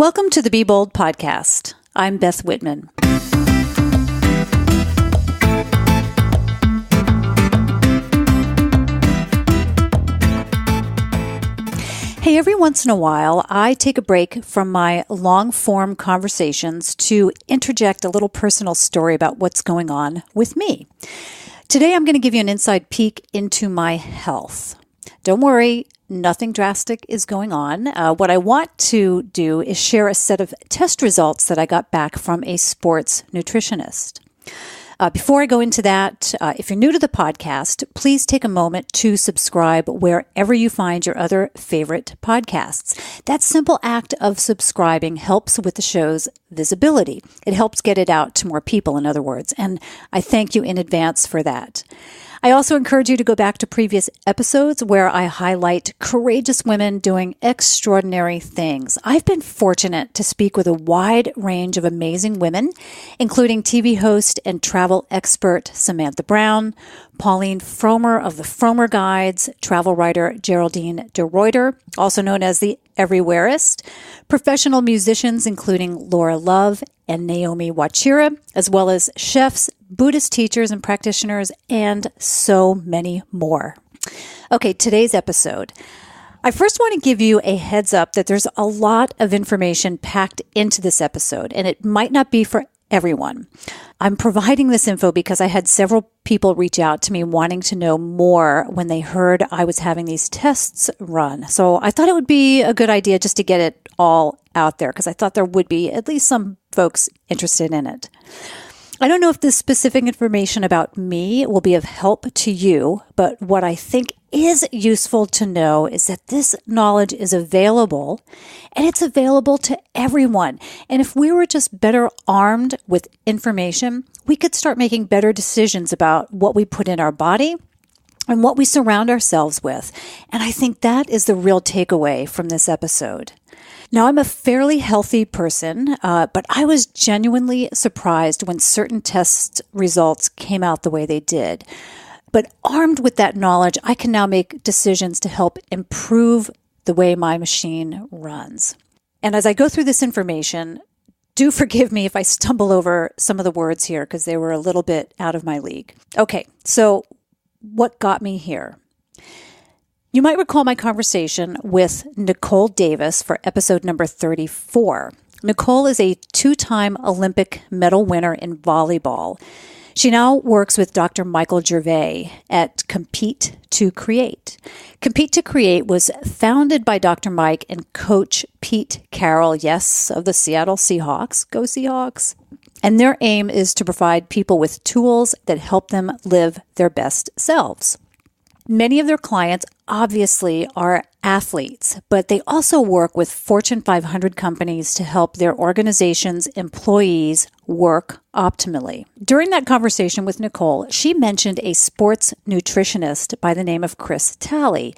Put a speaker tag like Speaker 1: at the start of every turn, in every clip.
Speaker 1: Welcome to the Be Bold podcast. I'm Beth Whitman. Hey, every once in a while, I take a break from my long-form conversations to interject a little personal story about what's going on with me. Today, I'm going to give you an inside peek into my health. Don't worry, nothing drastic is going on. What I want to do is share a set of test results that I got back from a sports nutritionist. Before I go into that, if you're new to the podcast, please take a moment to subscribe wherever you find your other favorite podcasts. That simple act of subscribing helps with the show's visibility. It helps get it out to more people, in other words, and I thank you in advance for that. I also encourage you to go back to previous episodes where I highlight courageous women doing extraordinary things. I've been fortunate to speak with a wide range of amazing women, including TV host and travel expert Samantha Brown, Pauline Fromer of the Fromer Guides, travel writer Geraldine de Ruyter, also known as the Everywhereist, professional musicians including Laura Love and Naomi Wachira, as well as chefs, Buddhist teachers and practitioners, and so many more. Okay, today's episode. I first want to give you a heads up that there's a lot of information packed into this episode, and it might not be for everyone. I'm providing this info because I had several people reach out to me wanting to know more when they heard I was having these tests run. So I thought it would be a good idea just to get it all out there because I thought there would be at least some folks interested in it. I don't know if this specific information about me will be of help to you, but what I think is useful to know is that this knowledge is available, and it's available to everyone. And if we were just better armed with information, we could start making better decisions about what we put in our body and what we surround ourselves with. And I think that is the real takeaway from this episode. Now, I'm a fairly healthy person, but I was genuinely surprised when certain test results came out the way they did. But armed with that knowledge, I can now make decisions to help improve the way my machine runs. And as I go through this information, do forgive me if I stumble over some of the words here because they were a little bit out of my league. Okay, so what got me here? You might recall my conversation with Nicole Davis for episode number 34. Nicole is a two-time Olympic medal winner in volleyball. She now works with Dr. Michael Gervais at Compete to Create. Compete to Create was founded by Dr. Mike and Coach Pete Carroll, yes, of the Seattle Seahawks. Go Seahawks! And their aim is to provide people with tools that help them live their best selves. Many of their clients obviously are athletes, but they also work with Fortune 500 companies to help their organization's employees work optimally. During that conversation with Nicole, she mentioned a sports nutritionist by the name of Chris Talley,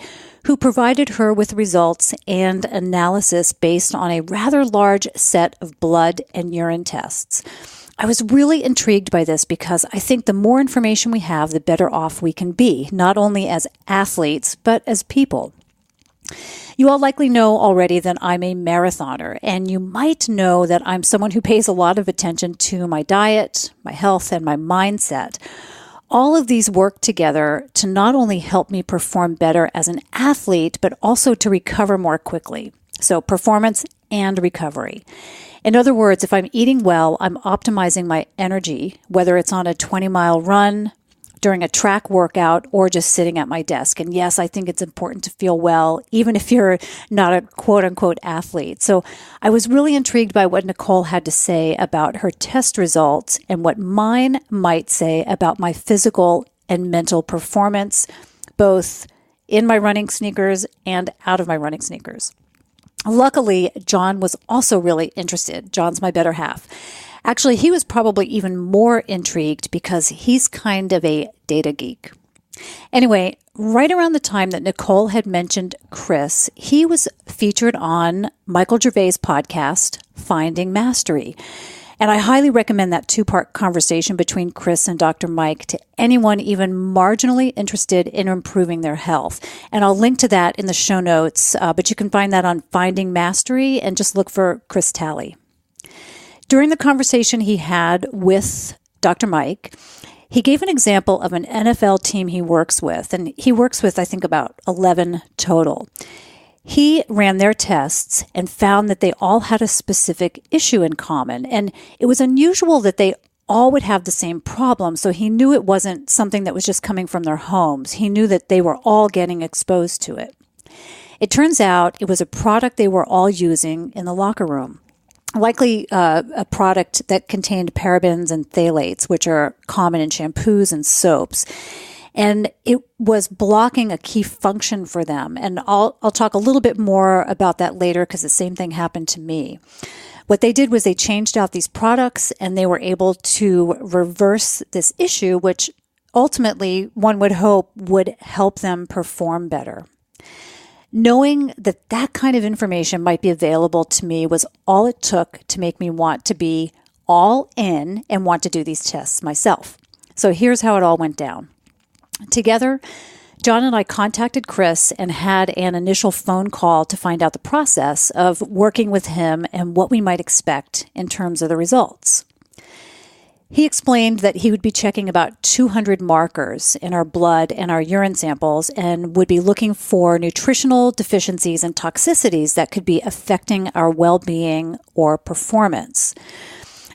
Speaker 1: who provided her with results and analysis based on a rather large set of blood and urine tests. I was really intrigued by this because I think the more information we have, the better off we can be, not only as athletes, but as people. You all likely know already that I'm a marathoner, and you might know that I'm someone who pays a lot of attention to my diet, my health, and my mindset. All of these work together to not only help me perform better as an athlete, but also to recover more quickly. So performance and recovery. In other words, if I'm eating well, I'm optimizing my energy, whether it's on a 20-mile run, during a track workout, or just sitting at my desk. And yes, I think it's important to feel well, even if you're not a quote-unquote athlete. So I was really intrigued by what Nicole had to say about her test results and what mine might say about my physical and mental performance, both in my running sneakers and out of my running sneakers. Luckily, John was also really interested. John's my better half. Actually, he was probably even more intrigued because he's kind of a data geek. Anyway, right around the time that Nicole had mentioned Chris, he was featured on Michael Gervais' podcast, Finding Mastery. And I highly recommend that two-part conversation between Chris and Dr. Mike to anyone even marginally interested in improving their health. And I'll link to that in the show notes, but you can find that on Finding Mastery and just look for Chris Talley. During the conversation he had with Dr. Mike, he gave an example of an NFL team he works with, and he works with, I think, about 11 total. He ran their tests and found that they all had a specific issue in common, and it was unusual that they all would have the same problem, so he knew it wasn't something that was just coming from their homes. He knew that they were all getting exposed to it. It turns out it was a product they were all using in the locker room. Likely a product that contained parabens and phthalates, which are common in shampoos and soaps. And it was blocking a key function for them. And I'll talk a little bit more about that later because the same thing happened to me. What they did was they changed out these products and they were able to reverse this issue, which ultimately one would hope would help them perform better. Knowing that that kind of information might be available to me was all it took to make me want to be all in and want to do these tests myself. So here's how it all went down. Together, John and I contacted Chris and had an initial phone call to find out the process of working with him and what we might expect in terms of the results. He explained that he would be checking about 200 markers in our blood and our urine samples and would be looking for nutritional deficiencies and toxicities that could be affecting our well-being or performance.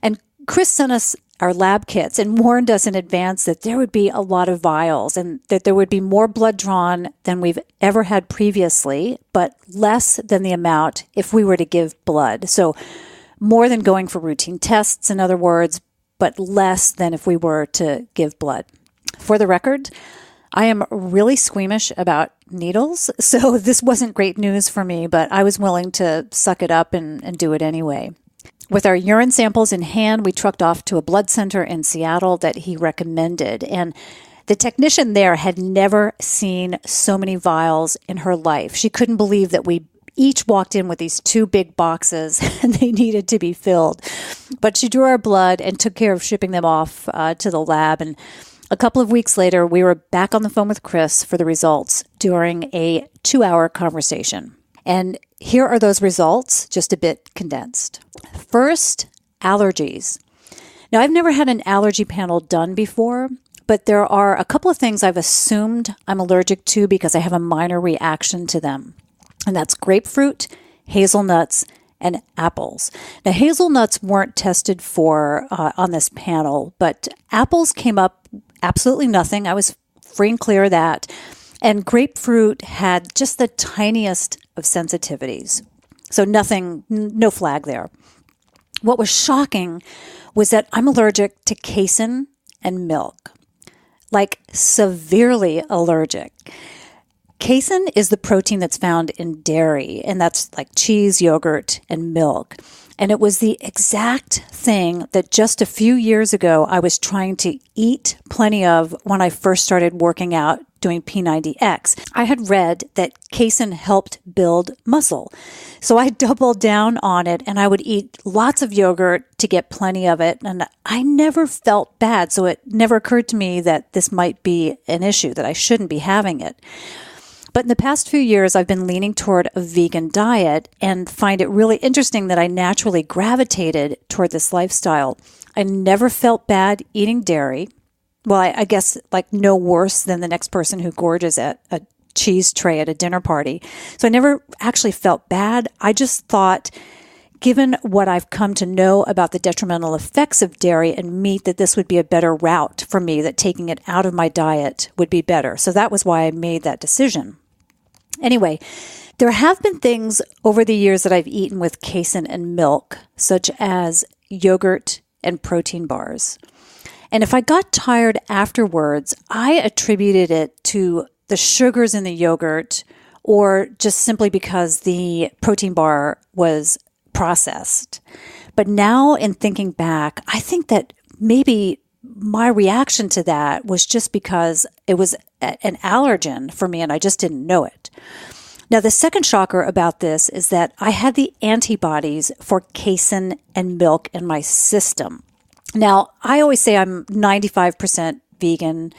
Speaker 1: And Chris sent us our lab kits and warned us in advance that there would be a lot of vials and that there would be more blood drawn than we've ever had previously, but less than the amount if we were to give blood. So more than going for routine tests, in other words, but less than if we were to give blood. For the record, I am really squeamish about needles, so this wasn't great news for me, but I was willing to suck it up and do it anyway. With our urine samples in hand, we trucked off to a blood center in Seattle that he recommended, and the technician there had never seen so many vials in her life. She couldn't believe that we each walked in with these two big boxes and they needed to be filled. But she drew our blood and took care of shipping them off to the lab. And a couple of weeks later, we were back on the phone with Chris for the results during a 2-hour conversation. And here are those results, just a bit condensed. First, allergies. Now, I've never had an allergy panel done before, but there are a couple of things I've assumed I'm allergic to because I have a minor reaction to them. And that's grapefruit, hazelnuts, and apples. Now, hazelnuts weren't tested for on this panel, but apples came up absolutely nothing. I was free and clear of that. And grapefruit had just the tiniest of sensitivities. So nothing, no flag there. What was shocking was that I'm allergic to casein and milk, like severely allergic. Casein is the protein that's found in dairy, and that's like cheese, yogurt, and milk. And it was the exact thing that just a few years ago I was trying to eat plenty of when I first started working out doing P90X. I had read that casein helped build muscle. So I doubled down on it and I would eat lots of yogurt to get plenty of it. And I never felt bad. So it never occurred to me that this might be an issue, that I shouldn't be having it. But in the past few years, I've been leaning toward a vegan diet and find it really interesting that I naturally gravitated toward this lifestyle. I never felt bad eating dairy. Well, I guess like no worse than the next person who gorges at a cheese tray at a dinner party. So I never actually felt bad. I just thought, given what I've come to know about the detrimental effects of dairy and meat, that this would be a better route for me, that taking it out of my diet would be better. So that was why I made that decision. Anyway, there have been things over the years that I've eaten with casein and milk, such as yogurt and protein bars. And if I got tired afterwards, I attributed it to the sugars in the yogurt or just simply because the protein bar was processed. But now in thinking back, I think that maybe my reaction to that was just because it was an allergen for me and I just didn't know it. Now, the second shocker about this is that I had the antibodies for casein and milk in my system. Now, I always say I'm 95% vegan,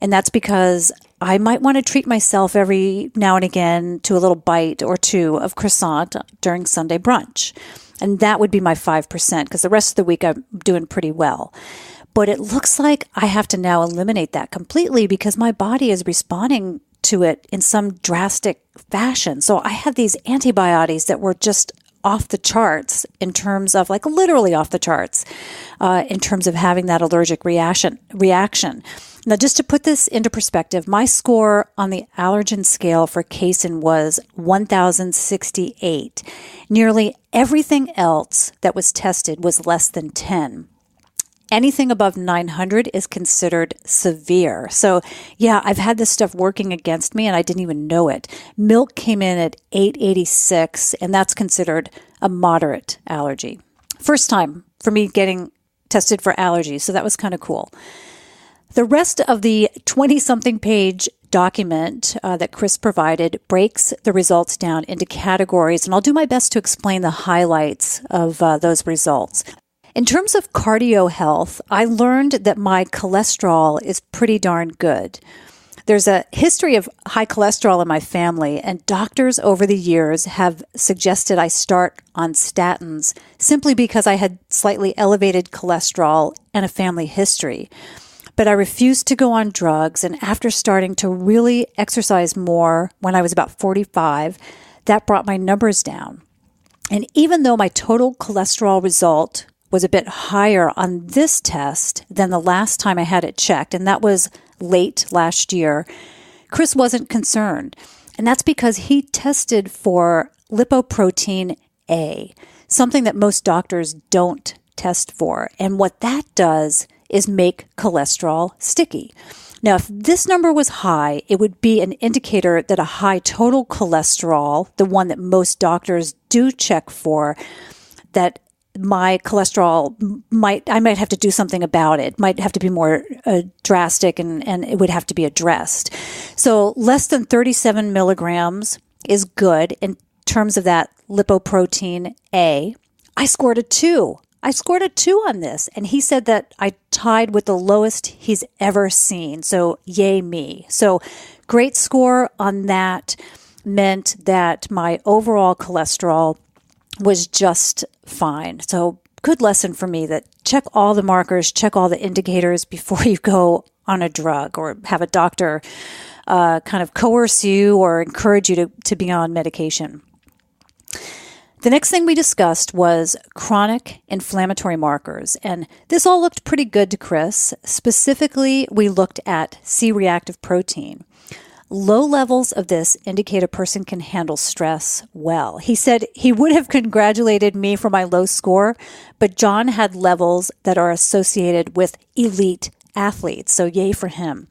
Speaker 1: and that's because I might want to treat myself every now and again to a little bite or two of croissant during Sunday brunch. And that would be my 5%, because the rest of the week I'm doing pretty well. But it looks like I have to now eliminate that completely because my body is responding to it in some drastic fashion. So I had these antibiotics that were just off the charts in terms of, like, literally off the charts in terms of having that allergic reaction. Now, just to put this into perspective, my score on the allergen scale for casein was 1,068. Nearly everything else that was tested was less than 10. Anything above 900 is considered severe. So yeah, I've had this stuff working against me and I didn't even know it. Milk came in at 886, and that's considered a moderate allergy. First time for me getting tested for allergies, so that was kind of cool. The rest of the 20-something page document that Chris provided breaks the results down into categories, and I'll do my best to explain the highlights of those results. In terms of cardio health, I learned that my cholesterol is pretty darn good. There's a history of high cholesterol in my family, and doctors over the years have suggested I start on statins simply because I had slightly elevated cholesterol and a family history. But I refused to go on drugs, and after starting to really exercise more when I was about 45, that brought my numbers down. And even though my total cholesterol result was a bit higher on this test than the last time I had it checked, and that was late last year, Chris wasn't concerned. And that's because he tested for lipoprotein A, something that most doctors don't test for. And what that does is make cholesterol sticky. Now, if this number was high, it would be an indicator that a high total cholesterol, the one that most doctors do check for, that my cholesterol I might have to do something about it, might have to be more drastic, and it would have to be addressed. So less than 37 milligrams is good in terms of that lipoprotein A. I scored a 2. I scored a 2 on this, and he said that I tied with the lowest he's ever seen. So yay me. So great score on that meant that my overall cholesterol was just fine. So good lesson for me that check all the markers, check all the indicators before you go on a drug or have a doctor kind of coerce you or encourage you to be on medication. The next thing we discussed was chronic inflammatory markers, and this all looked pretty good to Chris. Specifically, we looked at C-reactive protein. Low levels of this indicate a person can handle stress well. He said he would have congratulated me for my low score, but John had levels that are associated with elite athletes, so yay for him.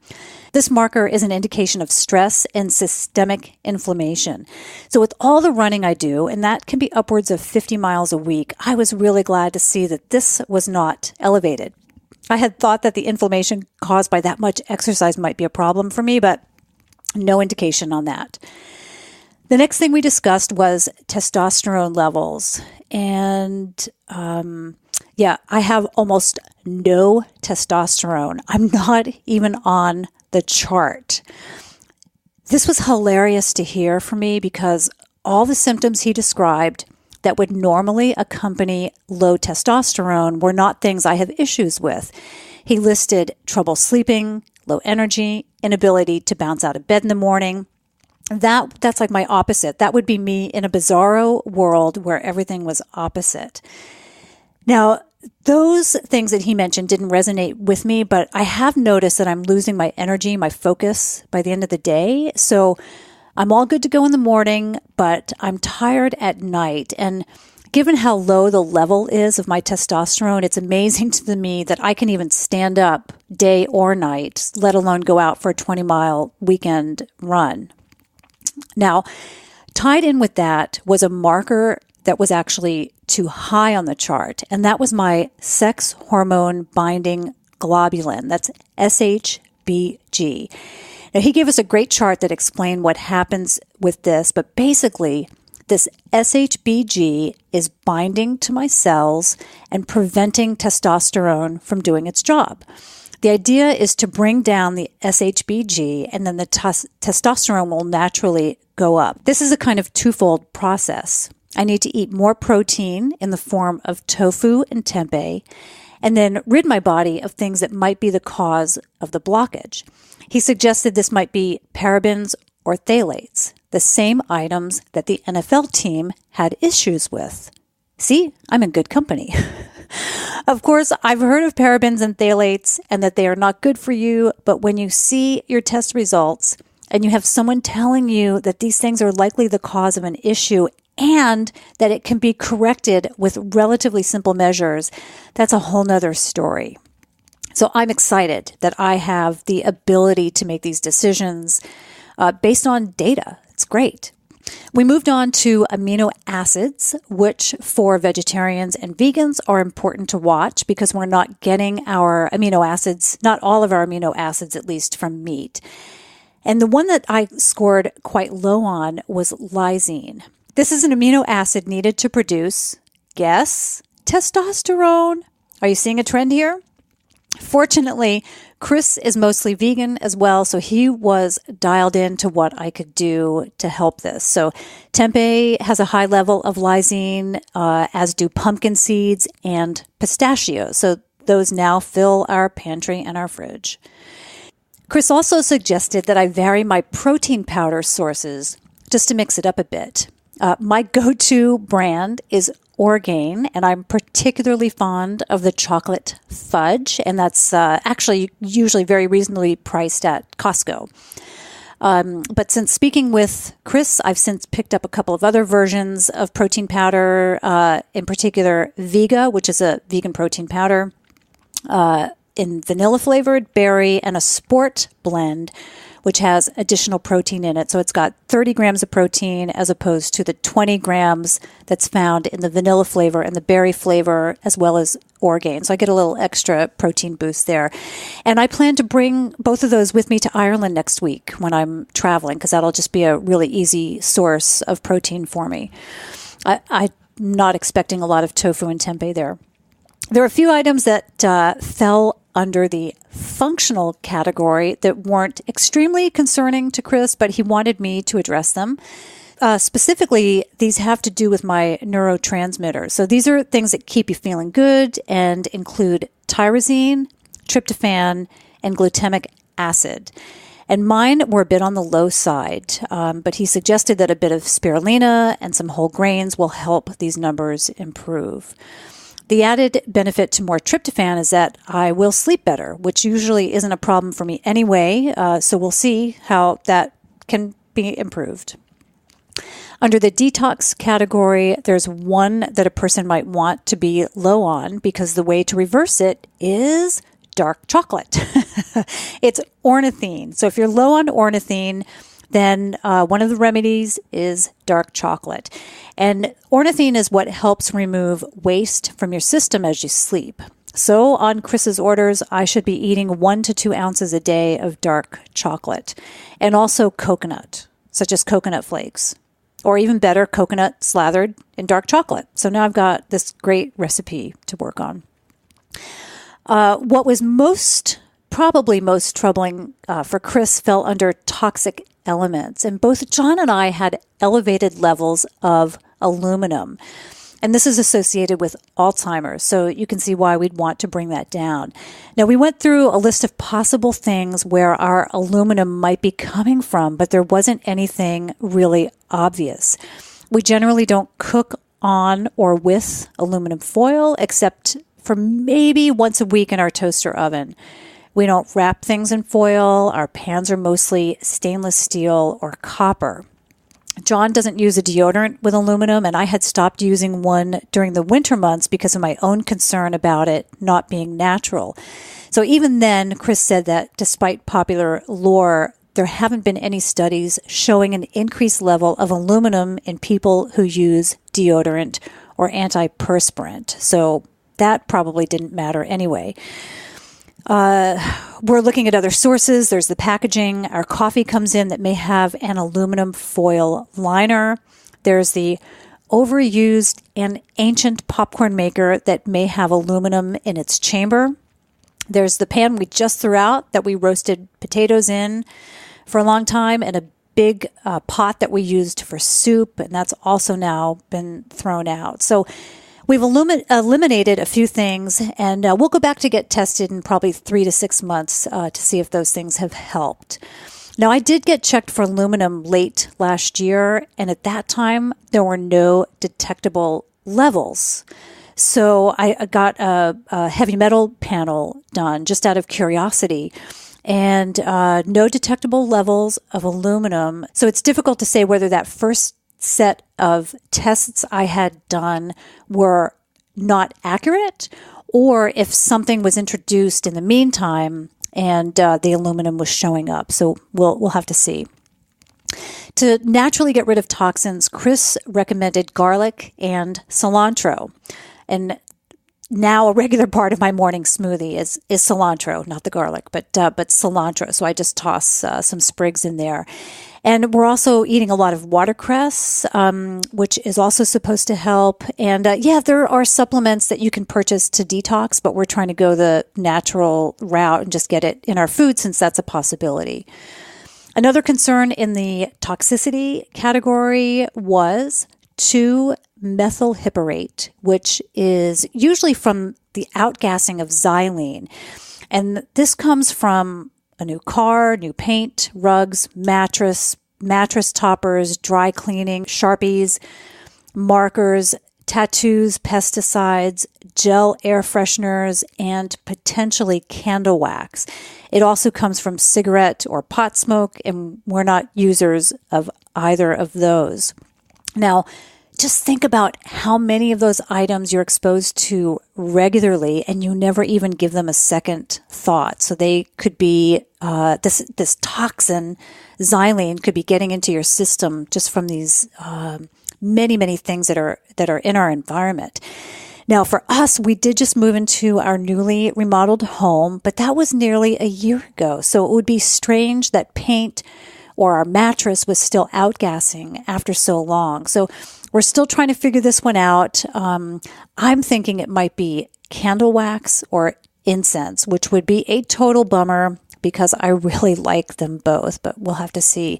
Speaker 1: This marker is an indication of stress and systemic inflammation. So with all the running I do, and that can be upwards of 50 miles a week, I was really glad to see that this was not elevated. I had thought that the inflammation caused by that much exercise might be a problem for me, but no indication on that. The next thing we discussed was testosterone levels. And I have almost no testosterone. I'm not even on the chart. This was hilarious to hear for me because all the symptoms he described that would normally accompany low testosterone were not things I have issues with. He listed trouble sleeping, low energy, inability to bounce out of bed in the morning. That's like my opposite. That would be me in a bizarro world where everything was opposite. Now, those things that he mentioned didn't resonate with me, but I have noticed that I'm losing my energy, my focus by the end of the day. So I'm all good to go in the morning, but I'm tired at night. And given how low the level is of my testosterone, it's amazing to me that I can even stand up day or night, let alone go out for a 20-mile weekend run. Now, tied in with that was a marker that was actually too high on the chart, and that was my sex hormone binding globulin. That's SHBG. Now, he gave us a great chart that explained what happens with this, but basically, this SHBG is binding to my cells and preventing testosterone from doing its job. The idea is to bring down the SHBG, and then the testosterone will naturally go up. This is a kind of twofold process. I need to eat more protein in the form of tofu and tempeh, and then rid my body of things that might be the cause of the blockage. He suggested this might be parabens or phthalates, the same items that the NFL team had issues with. See, I'm in good company. Of course, I've heard of parabens and phthalates and that they are not good for you, but when you see your test results and you have someone telling you that these things are likely the cause of an issue and that it can be corrected with relatively simple measures, that's a whole nother story. So I'm excited that I have the ability to make these decisions based on data. It's great. We moved on to amino acids, which for vegetarians and vegans are important to watch because we're not getting our amino acids, not all of our amino acids at least, from meat. And the one that I scored quite low on was lysine. This is an amino acid needed to produce, guess, testosterone. Are you seeing a trend here? Fortunately, Chris is mostly vegan as well, so he was dialed in to what I could do to help this. So tempeh has a high level of lysine, as do pumpkin seeds and pistachios. So those now fill our pantry and our fridge. Chris also suggested that I vary my protein powder sources just to mix it up a bit. My go-to brand is Orgain, and I'm particularly fond of the chocolate fudge, and that's actually usually very reasonably priced at Costco. But since speaking with Chris, I've since picked up a couple of other versions of protein powder, in particular Vega, which is a vegan protein powder, in vanilla flavored, berry, and a sport blend, which has additional protein in it. So it's got 30 grams of protein as opposed to the 20 grams that's found in the vanilla flavor and the berry flavor, as well as Orgain. So I get a little extra protein boost there. And I plan to bring both of those with me to Ireland next week when I'm traveling, because that'll just be a really easy source of protein for me. I'm not expecting a lot of tofu and tempeh there. There are a few items that fell under the functional category that weren't extremely concerning to Chris, but he wanted me to address them. Specifically, these have to do with my neurotransmitters. So these are things that keep you feeling good and include tyrosine, tryptophan, and glutamic acid. And mine were a bit on the low side, but he suggested that a bit of spirulina and some whole grains will help these numbers improve. The added benefit to more tryptophan is that I will sleep better, which usually isn't a problem for me anyway, so we'll see how that can be improved. Under the detox category, there's one that a person might want to be low on because the way to reverse it is dark chocolate. It's ornithine. So if you're low on ornithine, then one of the remedies is dark chocolate. And ornithine is what helps remove waste from your system as you sleep. So on Chris's orders, I should be eating 1 to 2 ounces a day of dark chocolate. And also coconut, such as coconut flakes. Or even better, coconut slathered in dark chocolate. So now I've got this great recipe to work on. What was probably most troubling for Chris fell under toxic elements. And both John and I had elevated levels of aluminum. And this is associated with Alzheimer's. So you can see why we'd want to bring that down. Now, we went through a list of possible things where our aluminum might be coming from, but there wasn't anything really obvious. We generally don't cook on or with aluminum foil, except for maybe once a week in our toaster oven. We don't wrap things in foil. Our pans are mostly stainless steel or copper. John doesn't use a deodorant with aluminum, and I had stopped using one during the winter months because of my own concern about it not being natural. So even then, Chris said that despite popular lore, there haven't been any studies showing an increased level of aluminum in people who use deodorant or antiperspirant. So that probably didn't matter anyway. We're looking at other sources. There's the packaging. Our coffee comes in that may have an aluminum foil liner. There's the overused and ancient popcorn maker that may have aluminum in its chamber. There's the pan we just threw out that we roasted potatoes in for a long time, and a big pot that we used for soup, and that's also now been thrown out. So we've eliminated a few things, and we'll go back to get tested in probably 3 to 6 months to see if those things have helped. Now, I did get checked for aluminum late last year, and at that time, there were no detectable levels. So I got a heavy metal panel done just out of curiosity, and no detectable levels of aluminum. So it's difficult to say whether that first set of tests I had done were not accurate, or if something was introduced in the meantime and the aluminum was showing up. So we'll have to see. To naturally get rid of toxins, Chris recommended garlic and cilantro. And now a regular part of my morning smoothie is cilantro, not the garlic, but cilantro. So I just toss some sprigs in there. And we're also eating a lot of watercress, which is also supposed to help. And there are supplements that you can purchase to detox, but we're trying to go the natural route and just get it in our food since that's a possibility. Another concern in the toxicity category was 2-methylhyperate, which is usually from the outgassing of xylene. And this comes from a new car, new paint, rugs, mattress toppers, dry cleaning, Sharpies, markers, tattoos, pesticides, gel air fresheners, and potentially candle wax. It also comes from cigarette or pot smoke, and we're not users of either of those. Now, just think about how many of those items you're exposed to regularly and you never even give them a second thought. So they could be, this toxin, xylene, could be getting into your system just from these many, many things that are in our environment. Now, for us, we did just move into our newly remodeled home, but that was nearly a year ago. So it would be strange that paint or our mattress was still outgassing after so long. So we're still trying to figure this one out. I'm thinking it might be candle wax or incense, which would be a total bummer because I really like them both, but we'll have to see.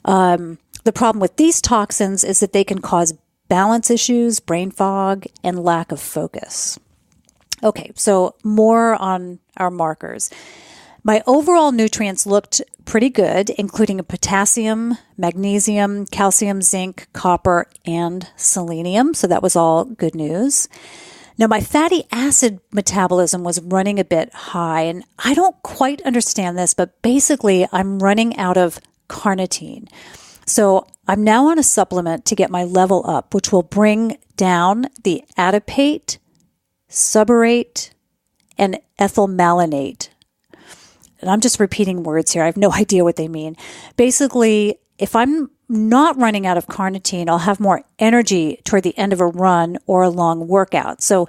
Speaker 1: The problem with these toxins is that they can cause balance issues, brain fog, and lack of focus. Okay, so more on our markers. My overall nutrients looked pretty good, including potassium, magnesium, calcium, zinc, copper, and selenium. So that was all good news. Now, my fatty acid metabolism was running a bit high, and I don't quite understand this, but basically I'm running out of carnitine. So I'm now on a supplement to get my level up, which will bring down the adipate, subarate, and ethylmalonate. And I'm just repeating words here. I have no idea what they mean. Basically, if I'm not running out of carnitine, I'll have more energy toward the end of a run or a long workout. So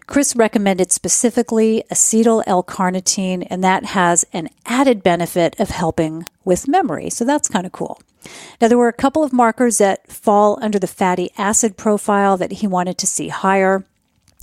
Speaker 1: Chris recommended specifically acetyl L-carnitine, and that has an added benefit of helping with memory. So that's kind of cool. Now, there were a couple of markers that fall under the fatty acid profile that he wanted to see higher.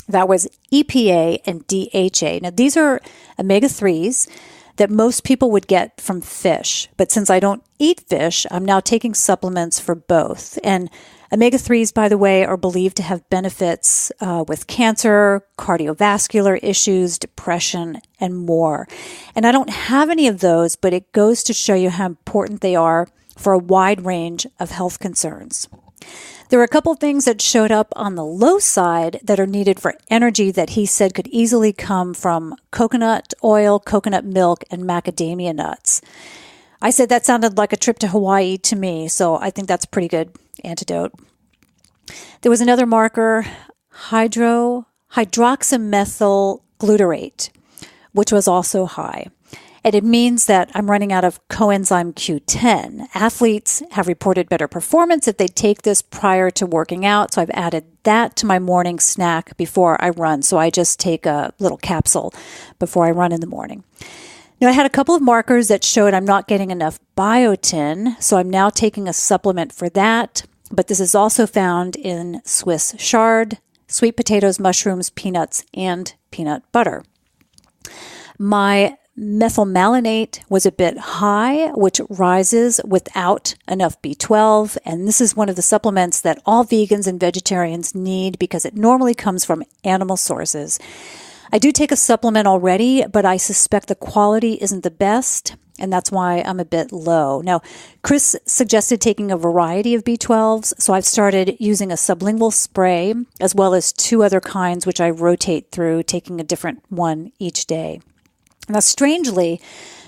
Speaker 1: That was EPA and DHA. Now, these are omega-3s that most people would get from fish. But since I don't eat fish, I'm now taking supplements for both. And omega-3s, by the way, are believed to have benefits with cancer, cardiovascular issues, depression, and more. And I don't have any of those, but it goes to show you how important they are for a wide range of health concerns. There were a couple things that showed up on the low side that are needed for energy that he said could easily come from coconut oil, coconut milk, and macadamia nuts. I said that sounded like a trip to Hawaii to me, so I think that's a pretty good antidote. There was another marker, hydroxymethyl glutarate, which was also high. And it means that I'm running out of coenzyme Q10. Athletes have reported better performance if they take this prior to working out. So I've added that to my morning snack before I run. So I just take a little capsule before I run in the morning. Now, I had a couple of markers that showed I'm not getting enough biotin. So I'm now taking a supplement for that. But this is also found in Swiss chard, sweet potatoes, mushrooms, peanuts, and peanut butter. My methylmalonate was a bit high, which rises without enough B12. And this is one of the supplements that all vegans and vegetarians need because it normally comes from animal sources. I do take a supplement already, but I suspect the quality isn't the best, and that's why I'm a bit low. Now, Chris suggested taking a variety of B12s, so I've started using a sublingual spray as well as 2 other kinds, which I rotate through, taking a different one each day. Now, strangely,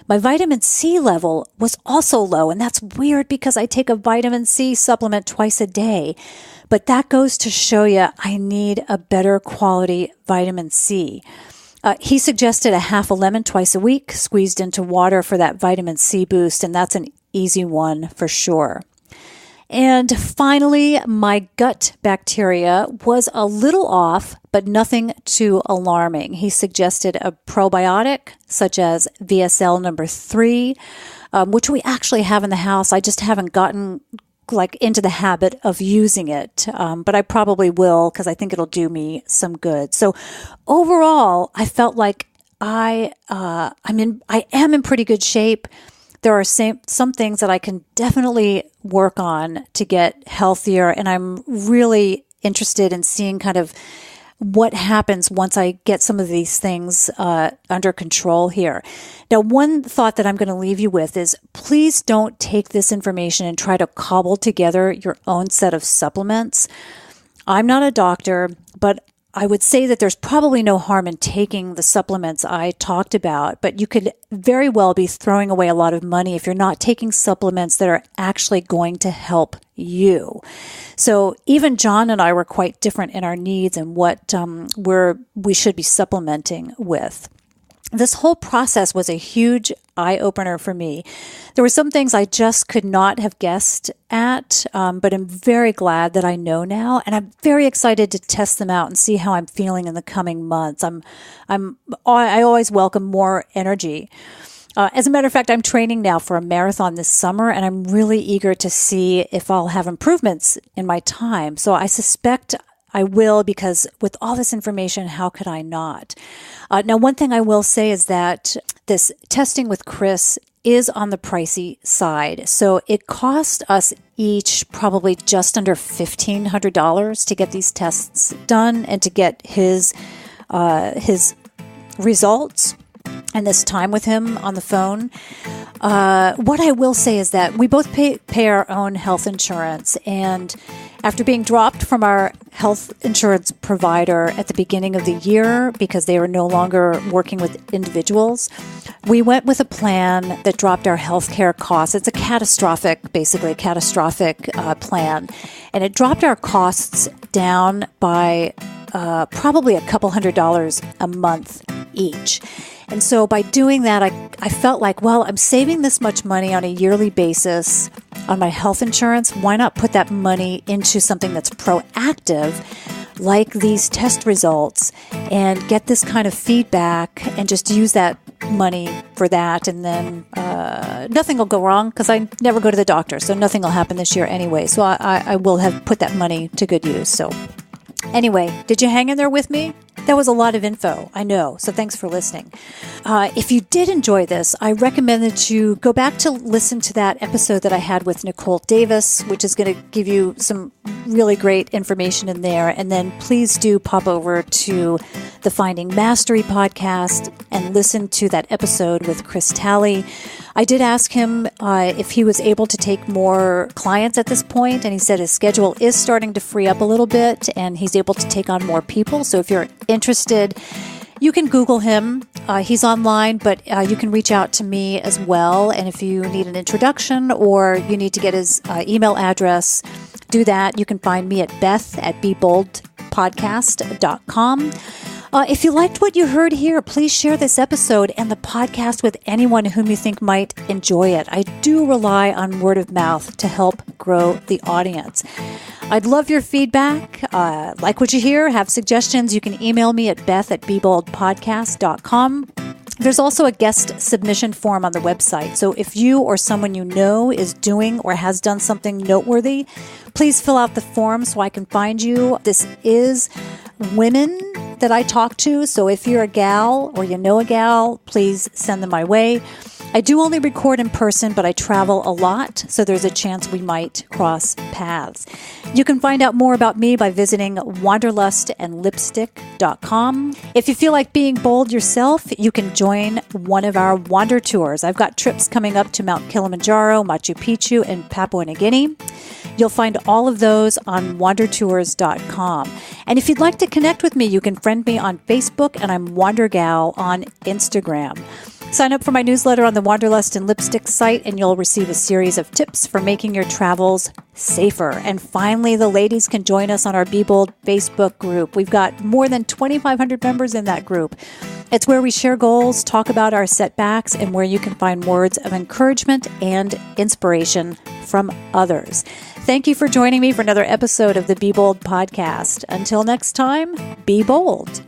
Speaker 1: my vitamin C level was also low, and that's weird because I take a vitamin C supplement twice a day. But that goes to show you I need a better quality vitamin C. He suggested a half a lemon twice a week, squeezed into water for that vitamin C boost, and that's an easy one for sure. And finally, my gut bacteria was a little off, but nothing too alarming. He suggested a probiotic, such as VSL number 3, which we actually have in the house. I just haven't gotten into the habit of using it, but I probably will because I think it'll do me some good. So overall, I felt like I am in pretty good shape. There are some things that I can definitely work on to get healthier, and I'm really interested in seeing kind of what happens once I get some of these things under control here. Now, one thought that I'm going to leave you with is please don't take this information and try to cobble together your own set of supplements. I'm not a doctor, but I would say that there's probably no harm in taking the supplements I talked about, but you could very well be throwing away a lot of money if you're not taking supplements that are actually going to help you. So even John and I were quite different in our needs and what we should be supplementing with. This whole process was a huge eye-opener for me. There were some things I just could not have guessed at, but I'm very glad that I know now, and I'm very excited to test them out and see how I'm feeling in the coming months. I always welcome more energy. As a matter of fact, I'm training now for a marathon this summer, and I'm really eager to see if I'll have improvements in my time. So I suspect I will, because with all this information, how could I not? Now, one thing I will say is that this testing with Chris is on the pricey side. So it cost us each probably just under $1,500 to get these tests done and to get his results and this time with him on the phone. What I will say is that we both pay our own health insurance, and after being dropped from our health insurance provider at the beginning of the year because they were no longer working with individuals, we went with a plan that dropped our healthcare costs. It's basically a catastrophic plan, and it dropped our costs down by probably a couple $100s a month each. And so by doing that, I felt like, well, I'm saving this much money on a yearly basis on my health insurance. Why not put that money into something that's proactive, like these test results, and get this kind of feedback and just use that money for that. And then nothing will go wrong because I never go to the doctor. So nothing will happen this year anyway. So I will have put that money to good use. So anyway, did you hang in there with me? That was a lot of info, I know, so thanks for listening. If you did enjoy this, I recommend that you go back to listen to that episode that I had with Nicole Davis, which is going to give you some really great information in there. And then please do pop over to the Finding Mastery podcast and listen to that episode with Chris Talley. I did ask him if he was able to take more clients at this point, and he said his schedule is starting to free up a little bit, and he's able to take on more people. So if you're interested, you can Google him. He's online, but you can reach out to me as well. And if you need an introduction or you need to get his email address, do that. You can find me at beth@beboldpodcast.com. If you liked what you heard here, please share this episode and the podcast with anyone whom you think might enjoy it. I do rely on word of mouth to help grow the audience. I'd love your feedback. Like what you hear, have suggestions, you can email me at beth@beboldpodcast.com. There's also a guest submission form on the website. So if you or someone you know is doing or has done something noteworthy, please fill out the form so I can find you. This is women that I talk to. So if you're a gal or you know a gal, please send them my way. I do only record in person, but I travel a lot, so there's a chance we might cross paths. You can find out more about me by visiting wanderlustandlipstick.com. If you feel like being bold yourself, you can join one of our wander tours. I've got trips coming up to Mount Kilimanjaro, Machu Picchu, and Papua New Guinea. You'll find all of those on wandertours.com. And if you'd like to connect with me, you can friend me on Facebook, and I'm Wandergal on Instagram. Sign up for my newsletter on the Wanderlust and Lipstick site, and you'll receive a series of tips for making your travels safer. And finally, the ladies can join us on our Be Bold Facebook group. We've got more than 2,500 members in that group. It's where we share goals, talk about our setbacks, and where you can find words of encouragement and inspiration from others. Thank you for joining me for another episode of the Be Bold podcast. Until next time, be bold.